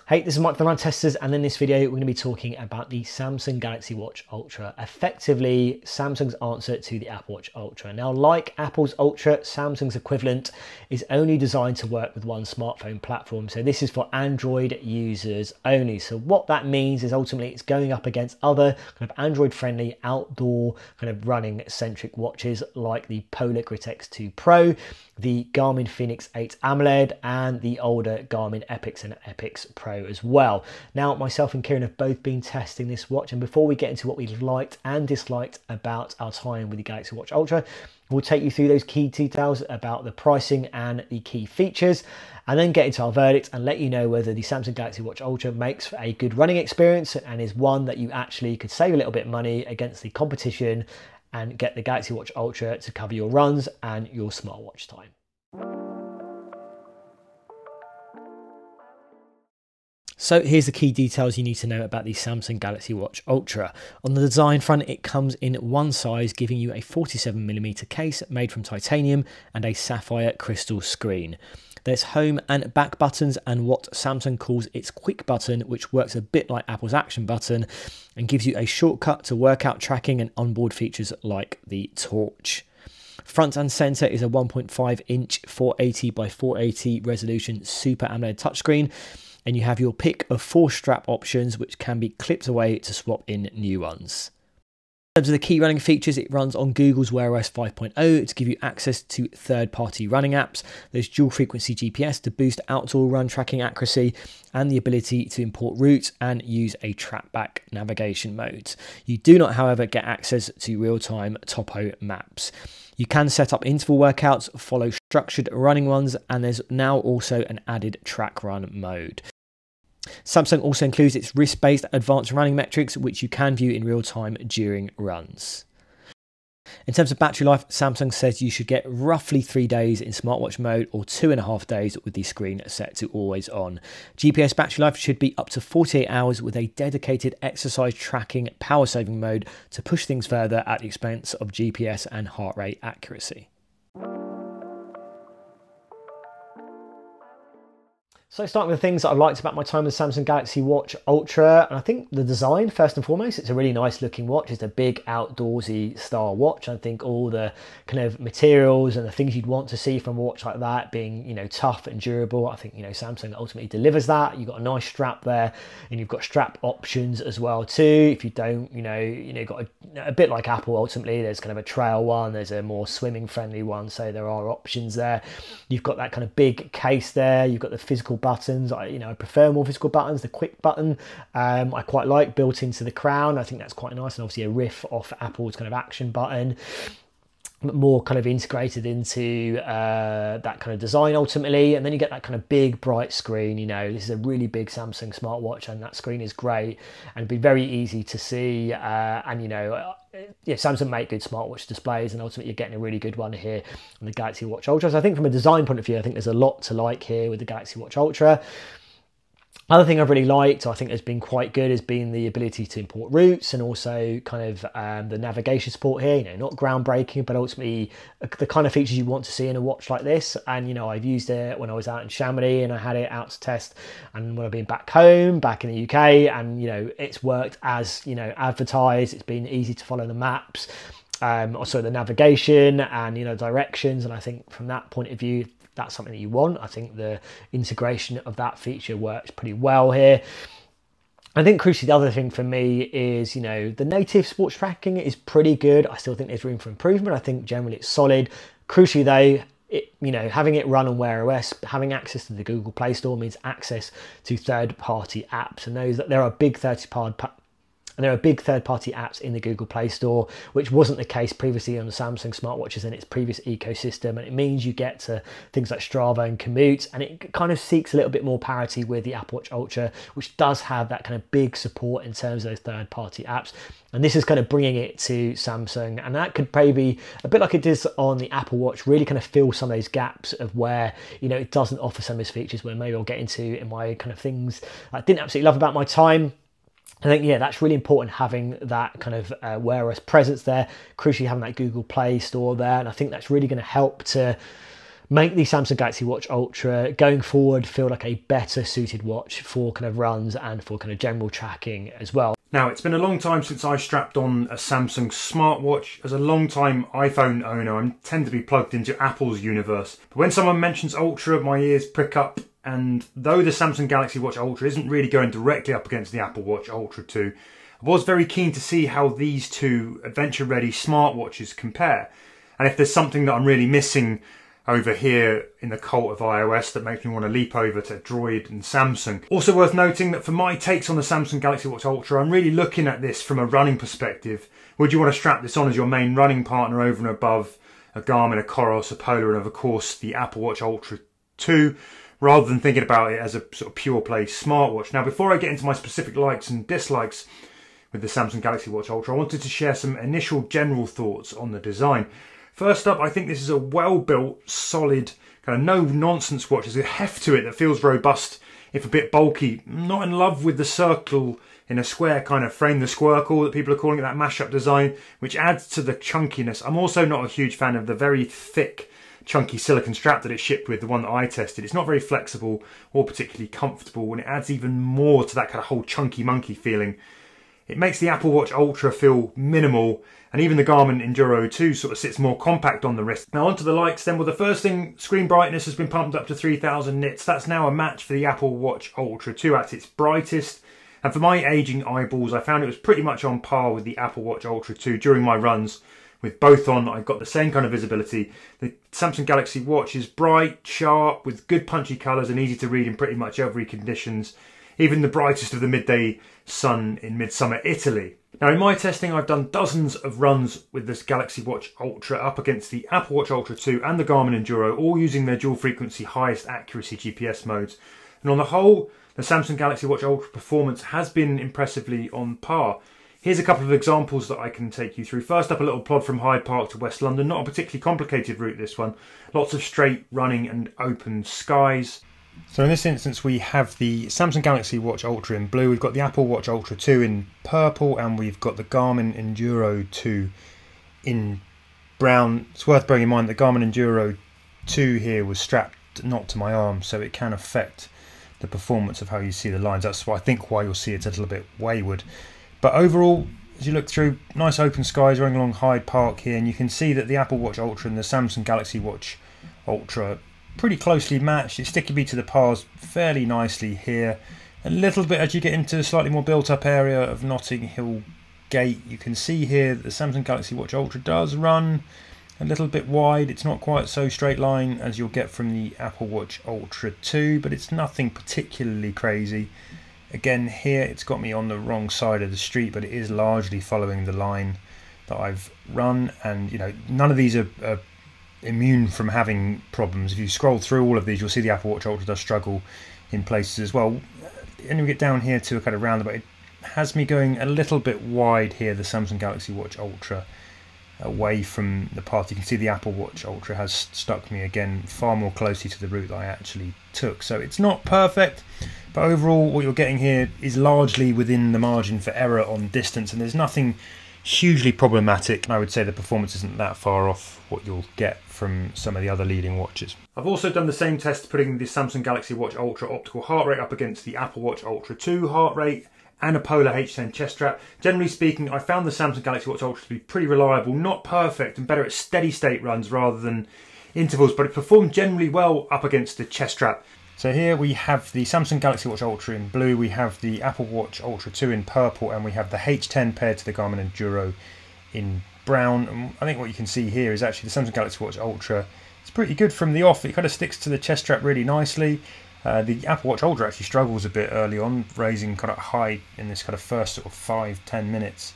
Hey, this is Mike from the Run Testers, and in this video we're going to be talking about the Samsung Galaxy Watch Ultra, effectively Samsung's answer to the Apple Watch Ultra. Now, like Apple's Ultra, Samsung's equivalent is only designed to work with one smartphone platform, so this is for Android users only. So what that means is ultimately it's going up against other kind of Android-friendly outdoor kind of running-centric watches like the Polar Grit X2 Pro, the Garmin Fenix 8 AMOLED, and the older Garmin Epix and Epix Pro as well. Now, myself and Kieran have both been testing this watch, and before we get into what we liked and disliked about our time with the Galaxy Watch Ultra, we'll take you through those key details about the pricing and the key features, and then get into our verdict and let you know whether the Samsung Galaxy Watch Ultra makes for a good running experience and is one that you actually could save a little bit of money against the competition and get the Galaxy Watch Ultra to cover your runs and your smartwatch time. So here's the key details you need to know about the Samsung Galaxy Watch Ultra. On the design front, it comes in one size, giving you a 47mm case made from titanium and a sapphire crystal screen. There's home and back buttons and what Samsung calls its quick button, which works a bit like Apple's action button and gives you a shortcut to workout tracking and onboard features like the torch. Front and center is a 1.5-inch 480 by 480 resolution Super AMOLED touchscreen, and you have your pick of 4 strap options which can be clipped away to swap in new ones. In terms of the key running features, it runs on Google's Wear OS 5.0 to give you access to third-party running apps. There's dual frequency GPS to boost outdoor run tracking accuracy and the ability to import routes and use a trackback navigation mode. You do not, however, get access to real-time topo maps. You can set up interval workouts, follow structured running ones, and there's now also an added track run mode. Samsung also includes its wrist-based advanced running metrics, which you can view in real time during runs. In terms of battery life, Samsung says you should get roughly 3 days in smartwatch mode or 2.5 days with the screen set to always on. GPS battery life should be up to 48 hours with a dedicated exercise tracking power saving mode to push things further at the expense of GPS and heart rate accuracy. So starting with the things that I liked about my time with the Samsung Galaxy Watch Ultra, and I think the design, first and foremost, it's a really nice looking watch. It's a big outdoorsy style watch. I think all the kind of materials and the things you'd want to see from a watch like that being, tough and durable, I think, Samsung ultimately delivers that. You've got a nice strap there, and you've got strap options as well too. If you don't, got a bit like Apple ultimately, there's kind of a trail one, there's a more swimming friendly one, so there are options there. You've got that kind of big case there, you've got the physical buttons. I prefer more physical buttons. The quick button I quite like built into the crown. I think that's quite nice, and obviously a riff off Apple's kind of action button, but more kind of integrated into that kind of design ultimately. And then you get that kind of big bright screen. This is a really big Samsung smartwatch, and that screen is great and it'd be very easy to see. Samsung make good smartwatch displays, and ultimately you're getting a really good one here on the Galaxy Watch Ultra. So I think from a design point of view, I think there's a lot to like here with the Galaxy Watch Ultra. Other thing I've really liked, I think has been quite good, has been the ability to import routes, and also kind of the navigation support here. Not groundbreaking, but ultimately the kind of features you want to see in a watch like this. And I've used it when I was out in Chamonix, and I had it out to test, and when I've been back home, back in the UK, and it's worked as advertised. It's been easy to follow the maps, also the navigation and directions. And I think from that point of view, that's something that you want. I think the integration of that feature works pretty well here. I think crucially, the other thing for me is, the native sports tracking is pretty good. I still think there's room for improvement. I think generally it's solid. Crucially though, having it run on Wear OS, having access to the Google Play Store means access to third-party apps, and there are big third-party apps in the Google Play Store, which wasn't the case previously on the Samsung smartwatches and its previous ecosystem. And it means you get to things like Strava and Komoot, and it kind of seeks a little bit more parity with the Apple Watch Ultra, which does have that kind of big support in terms of those third-party apps. And this is kind of bringing it to Samsung, and that could maybe, a bit like it does on the Apple Watch, really kind of fill some of those gaps of where, it doesn't offer some of those features where maybe I'll get into in my kind of things I didn't absolutely love about my time. I think, that's really important, having that kind of Wear OS presence there, crucially having that Google Play Store there, and I think that's really going to help to make the Samsung Galaxy Watch Ultra going forward feel like a better suited watch for kind of runs and for kind of general tracking as well. Now, it's been a long time since I strapped on a Samsung smartwatch. As a long-time iPhone owner, I tend to be plugged into Apple's universe. But when someone mentions Ultra, my ears prick up. And though the Samsung Galaxy Watch Ultra isn't really going directly up against the Apple Watch Ultra 2, I was very keen to see how these two adventure-ready smartwatches compare. And if there's something that I'm really missing over here in the cult of iOS that makes me want to leap over to Droid and Samsung. Also worth noting that for my takes on the Samsung Galaxy Watch Ultra, I'm really looking at this from a running perspective. Would you want to strap this on as your main running partner over and above a Garmin, a Coros, a Polar, and of course the Apple Watch Ultra 2, rather than thinking about it as a sort of pure play smartwatch? Now, before I get into my specific likes and dislikes with the Samsung Galaxy Watch Ultra, I wanted to share some initial general thoughts on the design. First up, I think this is a well-built, solid, kind of no-nonsense watch. There's a heft to it that feels robust, if a bit bulky. I'm not in love with the circle in a square kind of frame, the squircle that people are calling it, that mashup design, which adds to the chunkiness. I'm also not a huge fan of the very thick, chunky silicone strap that it's shipped with, the one that I tested. It's not very flexible or particularly comfortable, and it adds even more to that kind of whole chunky monkey feeling. It makes the Apple Watch Ultra feel minimal, and even the Garmin Enduro 2 sort of sits more compact on the wrist. Now onto the likes then. Well, the first thing, screen brightness has been pumped up to 3000 nits. That's now a match for the Apple Watch Ultra 2 at its brightest. And for my aging eyeballs, I found it was pretty much on par with the Apple Watch Ultra 2 during my runs. With both on, I got the same kind of visibility. The Samsung Galaxy Watch is bright, sharp, with good punchy colours and easy to read in pretty much every conditions. Even the brightest of the midday sun in midsummer Italy. Now in my testing, I've done dozens of runs with this Galaxy Watch Ultra up against the Apple Watch Ultra 2 and the Garmin Enduro, all using their dual frequency highest accuracy GPS modes. And on the whole, the Samsung Galaxy Watch Ultra performance has been impressively on par. Here's a couple of examples that I can take you through. First up, a little plod from Hyde Park to West London. Not a particularly complicated route, this one. Lots of straight running and open skies. So in this instance, we have the Samsung Galaxy Watch Ultra in blue, we've got the Apple Watch Ultra 2 in purple, and we've got the Garmin Enduro 2 in brown. It's worth bearing in mind that the Garmin Enduro 2 here was strapped not to my arm, so it can affect the performance of how you see the lines. That's why I think why you'll see it's a little bit wayward. But overall, as you look through, nice open skies running along Hyde Park here, and you can see that the Apple Watch Ultra and the Samsung Galaxy Watch Ultra pretty closely matched. It's sticky to the pars fairly nicely here. A little bit as you get into a slightly more built up area of Notting Hill Gate, you can see here that the Samsung Galaxy Watch Ultra does run a little bit wide. It's not quite so straight line as you'll get from the Apple Watch Ultra 2, but it's nothing particularly crazy. Again, here it's got me on the wrong side of the street, but it is largely following the line that I've run, and you know, none of these are immune from having problems. If you scroll through all of these, you'll see the Apple Watch Ultra does struggle in places as well. And we get down here to a kind of roundabout, it has me going a little bit wide here, the Samsung Galaxy Watch Ultra, away from the path. You can see the Apple Watch Ultra has stuck me again far more closely to the route that I actually took. So it's not perfect, but overall what you're getting here is largely within the margin for error on distance, and there's nothing hugely problematic. I would say the performance isn't that far off what you'll get from some of the other leading watches. I've also done the same test putting the Samsung Galaxy Watch Ultra optical heart rate up against the Apple Watch Ultra 2 heart rate and a Polar H10 chest strap. Generally speaking, I found the Samsung Galaxy Watch Ultra to be pretty reliable, not perfect, and better at steady state runs rather than intervals, but it performed generally well up against the chest strap. So here we have the Samsung Galaxy Watch Ultra in blue, we have the Apple Watch Ultra 2 in purple, and we have the H10 paired to the Garmin Enduro in brown. And I think what you can see here is actually the Samsung Galaxy Watch Ultra, it's pretty good from the off. It kind of sticks to the chest strap really nicely. The Apple Watch Ultra actually struggles a bit early on, raising kind of high in this kind of first sort of 5-10 minutes,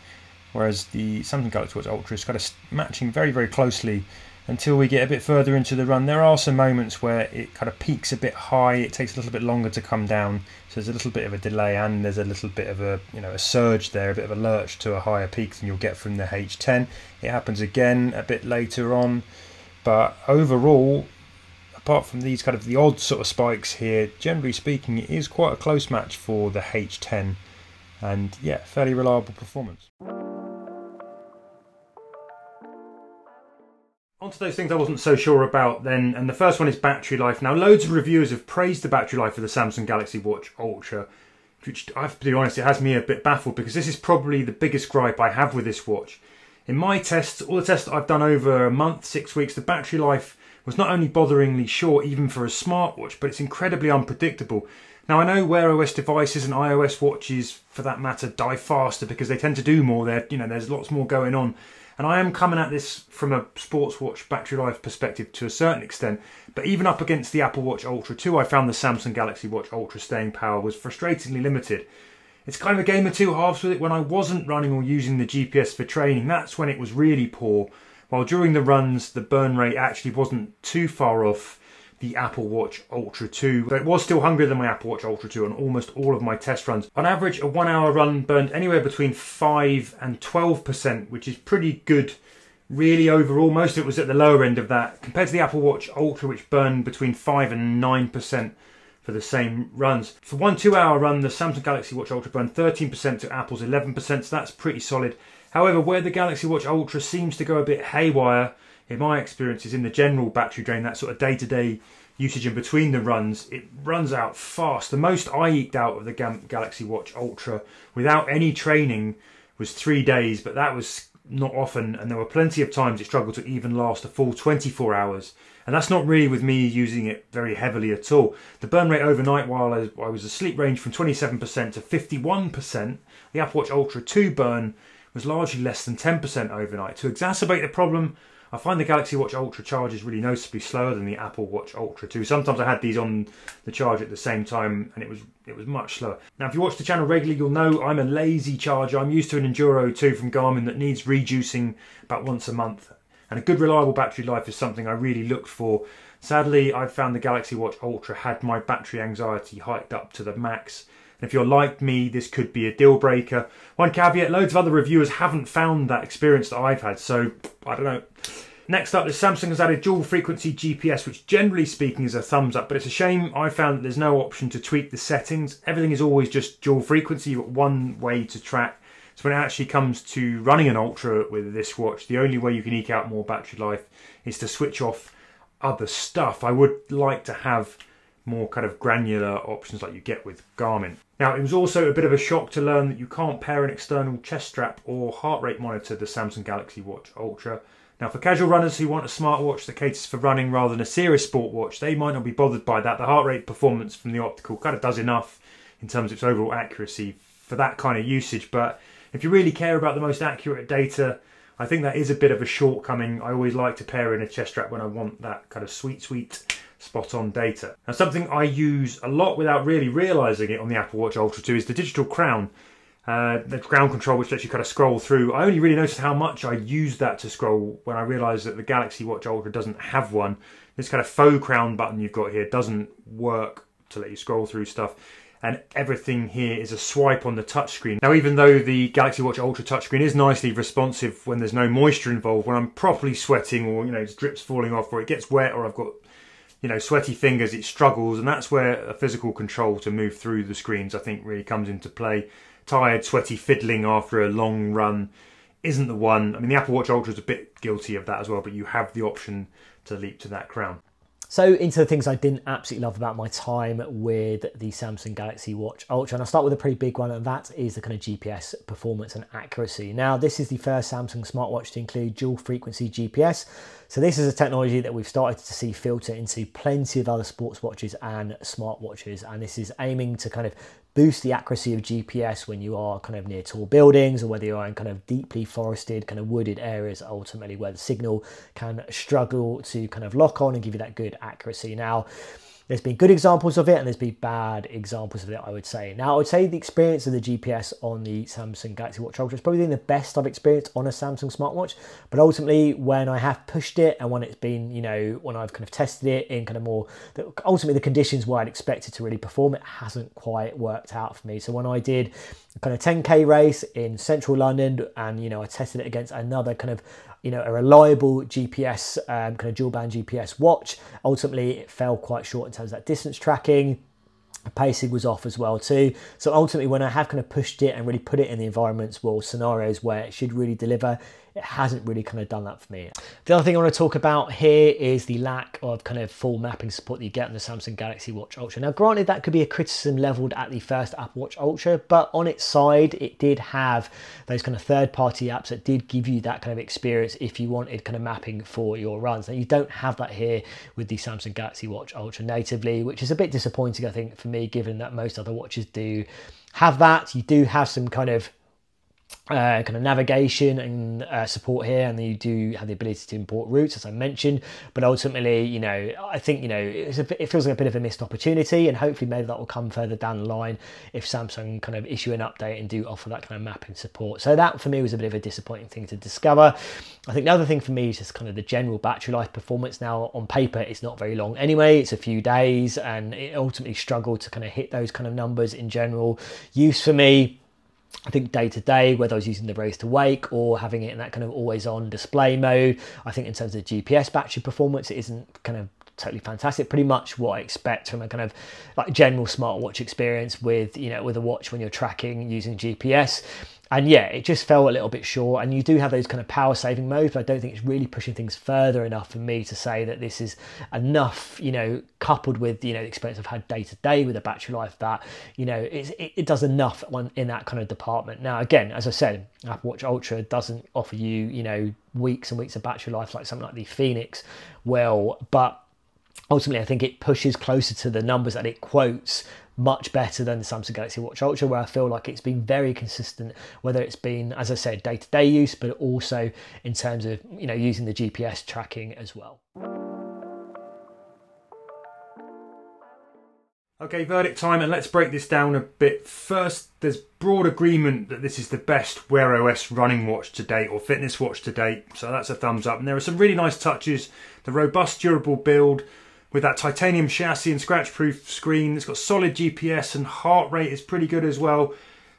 whereas the Samsung Galaxy Watch Ultra is kind of matching very, very closely until we get a bit further into the run. There are some moments where it kind of peaks a bit high, it takes a little bit longer to come down, so there's a little bit of a delay, and there's a little bit of a, you know, a surge there, a bit of a lurch to a higher peak than you'll get from the H10. It happens again a bit later on, but overall, apart from these kind of the odd sort of spikes here, generally speaking, it is quite a close match for the H10, and yeah, fairly reliable performance. On to those things I wasn't so sure about then, and the first one is battery life. Now, loads of reviewers have praised the battery life of the Samsung Galaxy Watch Ultra, which I have to be honest, it has me a bit baffled because this is probably the biggest gripe I have with this watch. In my tests, all the tests that I've done over a month, 6 weeks, the battery life was not only botheringly short even for a smartwatch, but it's incredibly unpredictable. Now, I know Wear OS devices and iOS watches, for that matter, die faster because they tend to do more. There's lots more going on. And I am coming at this from a sports watch battery life perspective to a certain extent. But even up against the Apple Watch Ultra 2, I found the Samsung Galaxy Watch Ultra staying power was frustratingly limited. It's kind of a game of two halves with it. When I wasn't running or using the GPS for training, that's when it was really poor. While during the runs, the burn rate actually wasn't too far off the Apple Watch Ultra 2, but it was still hungrier than my Apple Watch Ultra 2 on almost all of my test runs. On average, a 1 hour run burned anywhere between 5 and 12%, which is pretty good really overall. Most of it was at the lower end of that, compared to the Apple Watch Ultra, which burned between 5 and 9% for the same runs. For one 2 hour run, the Samsung Galaxy Watch Ultra burned 13% to Apple's 11%, so that's pretty solid. However, where the Galaxy Watch Ultra seems to go a bit haywire, in my experience, is in the general battery drain, that sort of day-to-day usage in between the runs. It runs out fast. The most I eked out of the Galaxy Watch Ultra without any training was 3 days, but that was not often, and there were plenty of times it struggled to even last a full 24 hours. And that's not really with me using it very heavily at all. The burn rate overnight while I was asleep ranged from 27% to 51%. The Apple Watch Ultra 2 burn was largely less than 10% overnight. To exacerbate the problem, I find the Galaxy Watch Ultra charge is really noticeably slower than the Apple Watch Ultra 2. Sometimes I had these on the charge at the same time and it was much slower. Now, if you watch the channel regularly, you'll know I'm a lazy charger. I'm used to an Enduro 2 from Garmin that needs rejuicing about once a month. And a good reliable battery life is something I really looked for. Sadly, I've found the Galaxy Watch Ultra had my battery anxiety hiked up to the max. And if you're like me, this could be a deal breaker. One caveat, loads of other reviewers haven't found that experience that I've had, so I don't know. Next up, the Samsung has added dual frequency GPS, which generally speaking is a thumbs up, but it's a shame I found that there's no option to tweak the settings. Everything is always just dual frequency. You've got one way to track. So when it actually comes to running an Ultra with this watch, the only way you can eke out more battery life is to switch off other stuff. I would like to have more kind of granular options like you get with Garmin. Now, it was also a bit of a shock to learn that you can't pair an external chest strap or heart rate monitor to the Samsung Galaxy Watch Ultra. Now, for casual runners who want a smartwatch that caters for running rather than a serious sport watch, they might not be bothered by that. The heart rate performance from the optical kind of does enough in terms of its overall accuracy for that kind of usage. But if you really care about the most accurate data, I think that is a bit of a shortcoming. I always like to pair in a chest strap when I want that kind of sweet spot-on data. Now, something I use a lot without really realising it on the Apple Watch Ultra 2 is the digital crown. The ground control, which lets you kind of scroll through. I only really noticed how much I use that to scroll when I realised that the Galaxy Watch Ultra doesn't have one. This kind of faux crown button you've got here doesn't work to let you scroll through stuff. And everything here is a swipe on the touchscreen. Now, even though the Galaxy Watch Ultra touchscreen is nicely responsive when there's no moisture involved, when I'm properly sweating or, it's drips falling off or it gets wet or I've got, sweaty fingers, it struggles. And that's where a physical control to move through the screens, I think, really comes into play. Tired, sweaty fiddling after a long run isn't the one. I mean, the Apple Watch Ultra is a bit guilty of that as well, but you have the option to leap to that crown. So into the things I didn't absolutely love about my time with the Samsung Galaxy Watch Ultra, and I'll start with a pretty big one, and that is the kind of GPS performance and accuracy. Now, this is the first Samsung smartwatch to include dual frequency GPS. So this is a technology that we've started to see filter into plenty of other sports watches and smartwatches, and this is aiming to kind of boost the accuracy of GPS when you are kind of near tall buildings or whether you are in kind of deeply forested, kind of wooded areas, ultimately where the signal can struggle to kind of lock on and give you that good accuracy. Now, there's been good examples of it and there's been bad examples of it, I would say. Now, I would say the experience of the GPS on the Samsung Galaxy Watch Ultra is probably been the best I've experienced on a Samsung smartwatch. But ultimately, when I have pushed it and when it's been, when I've kind of tested it in kind of more, ultimately the conditions where I'd expect it to really perform, it hasn't quite worked out for me. So when I did a kind of 10K race in central London and, I tested it against another kind of, a reliable GPS, kind of dual band GPS watch. Ultimately, it fell quite short in terms of that distance tracking. Pacing was off as well too. So ultimately, when I have kind of pushed it and really put it in the environments, scenarios where it should really deliver, it hasn't really kind of done that for me. The other thing I want to talk about here is the lack of kind of full mapping support that you get on the Samsung Galaxy Watch Ultra. Now, granted, that could be a criticism leveled at the first Apple Watch Ultra, but on its side, it did have those kind of third-party apps that did give you that kind of experience if you wanted kind of mapping for your runs. Now, you don't have that here with the Samsung Galaxy Watch Ultra natively, which is a bit disappointing, I think, for me, given that most other watches do have that. You do have some kind of navigation and support here, and then you do have the ability to import routes, as I mentioned. But ultimately, you know, I think, you know, it feels like a bit of a missed opportunity, and hopefully maybe that will come further down the line if Samsung kind of issue an update and do offer that kind of mapping support. So that for me was a bit of a disappointing thing to discover. I think the other thing for me is just kind of the general battery life performance. Now, on paper, it's not very long anyway, it's a few days, and it ultimately struggled to kind of hit those kind of numbers in general use for me. I think day to day, whether I was using the raise to wake or having it in that kind of always on display mode, I think in terms of GPS battery performance, it isn't kind of totally fantastic. Pretty much what I expect from a kind of like general smartwatch experience with, you know, with a watch when you're tracking using GPS. And yeah, it just fell a little bit short. And you do have those kind of power saving modes, but I don't think it's really pushing things further enough for me to say that this is enough, you know, coupled with, you know, the experience I've had day to day with a battery life, that, you know, it does enough in that kind of department. Now, again, as I said, Apple Watch Ultra doesn't offer you, you know, weeks and weeks of battery life like something like the Fenix will, but ultimately I think it pushes closer to the numbers that it quotes much better than the Samsung Galaxy Watch Ultra, where I feel like it's been very consistent, whether it's been, as I said, day-to-day use, but also in terms of, you know, using the GPS tracking as well. Okay, verdict time, and let's break this down a bit. First, there's broad agreement that this is the best Wear OS running watch to date, or fitness watch to date, so that's a thumbs up. And there are some really nice touches. The robust, durable build with that titanium chassis and scratch-proof screen. It's got solid GPS, and heart rate is pretty good as well.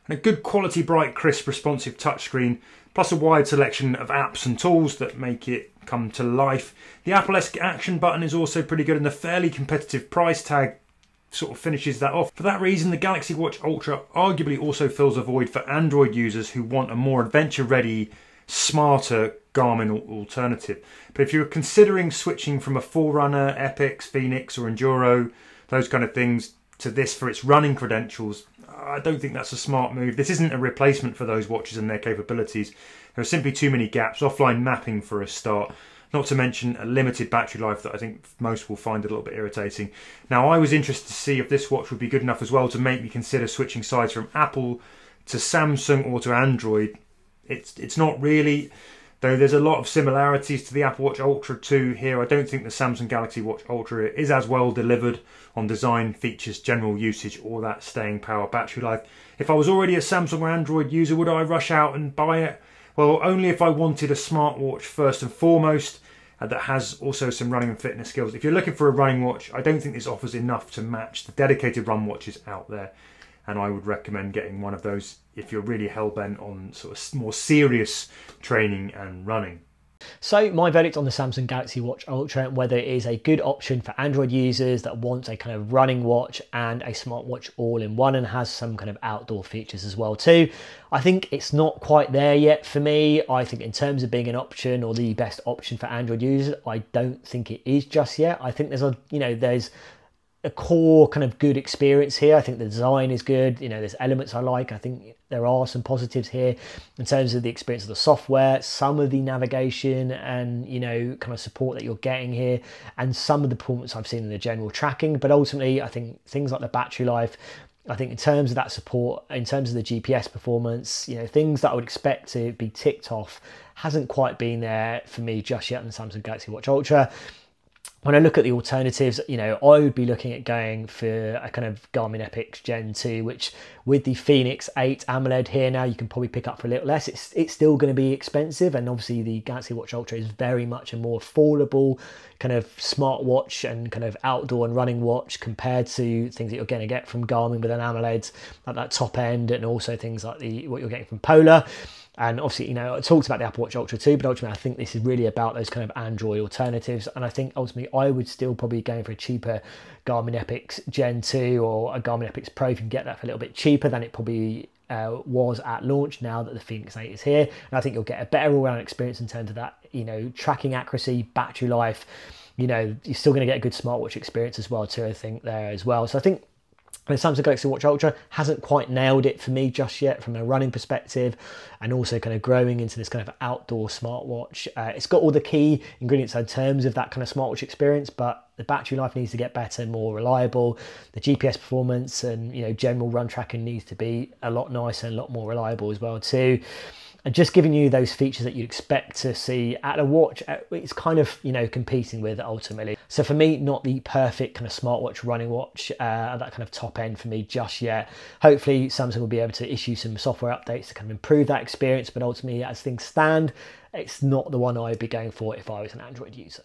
And a good quality, bright, crisp, responsive touchscreen, plus a wide selection of apps and tools that make it come to life. The Apple-esque action button is also pretty good, and the fairly competitive price tag sort of finishes that off. For that reason, the Galaxy Watch Ultra arguably also fills a void for Android users who want a more adventure-ready, smarter Garmin alternative. But if you're considering switching from a Forerunner, Epix, Fenix or Enduro, those kind of things, to this for its running credentials, I don't think that's a smart move. This isn't a replacement for those watches and their capabilities. There are simply too many gaps. Offline mapping for a start, not to mention a limited battery life that I think most will find a little bit irritating. Now, I was interested to see if this watch would be good enough as well to make me consider switching sides from Apple to Samsung or to Android. It's not really, though there's a lot of similarities to the Apple Watch Ultra 2 here. I don't think the Samsung Galaxy Watch Ultra is as well delivered on design, features, general usage, or that staying power battery life. If I was already a Samsung or Android user, would I rush out and buy it? Well, only if I wanted a smartwatch first and foremost, that has also some running and fitness skills. If you're looking for a running watch, I don't think this offers enough to match the dedicated run watches out there. And I would recommend getting one of those if you're really hell-bent on sort of more serious training and running. So my verdict on the Samsung Galaxy Watch Ultra, whether it is a good option for Android users that want a kind of running watch and a smartwatch all in one, and has some kind of outdoor features as well too. I think it's not quite there yet for me. I think in terms of being an option or the best option for Android users, I don't think it is just yet. I think there's there's a core kind of good experience here. I think the design is good. You know, there's elements I like. I think there are some positives here in terms of the experience of the software, some of the navigation and, you know, kind of support that you're getting here, and some of the performance I've seen in the general tracking. But ultimately, I think things like the battery life, I think in terms of that support, in terms of the GPS performance, you know, things that I would expect to be ticked off hasn't quite been there for me just yet on the Samsung Galaxy Watch Ultra. When I look at the alternatives, you know, I would be looking at going for a kind of Garmin Epix Gen 2, which with the Fenix 8 AMOLED here now, you can probably pick up for a little less. It's still going to be expensive, and obviously the Galaxy Watch Ultra is very much a more affordable kind of smartwatch and kind of outdoor and running watch compared to things that you're going to get from Garmin with an AMOLED at that top end, and also things like what you're getting from Polar. And obviously, you know, I talked about the Apple Watch Ultra 2, but ultimately I think this is really about those kind of Android alternatives. And I think ultimately I would still probably be going for a cheaper Garmin Epix Gen 2 or a Garmin Epix Pro if you can get that for a little bit cheaper than it probably was at launch now that the Fenix 8 is here. And I think you'll get a better all-round experience in terms of that, you know, tracking accuracy, battery life. You know, you're still going to get a good smartwatch experience as well too, I think, there as well. So I think the Samsung Galaxy Watch Ultra hasn't quite nailed it for me just yet from a running perspective, and also kind of growing into this kind of outdoor smartwatch. It's got all the key ingredients in terms of that kind of smartwatch experience, but the battery life needs to get better, more reliable. The GPS performance and, you know, general run tracking needs to be a lot nicer and a lot more reliable as well too. And just giving you those features that you'd expect to see at a watch, it's kind of, you know, competing with ultimately. So for me, not the perfect kind of smartwatch running watch at that kind of top end for me just yet. Hopefully Samsung will be able to issue some software updates to kind of improve that experience, but ultimately as things stand, it's not the one I'd be going for if I was an Android user.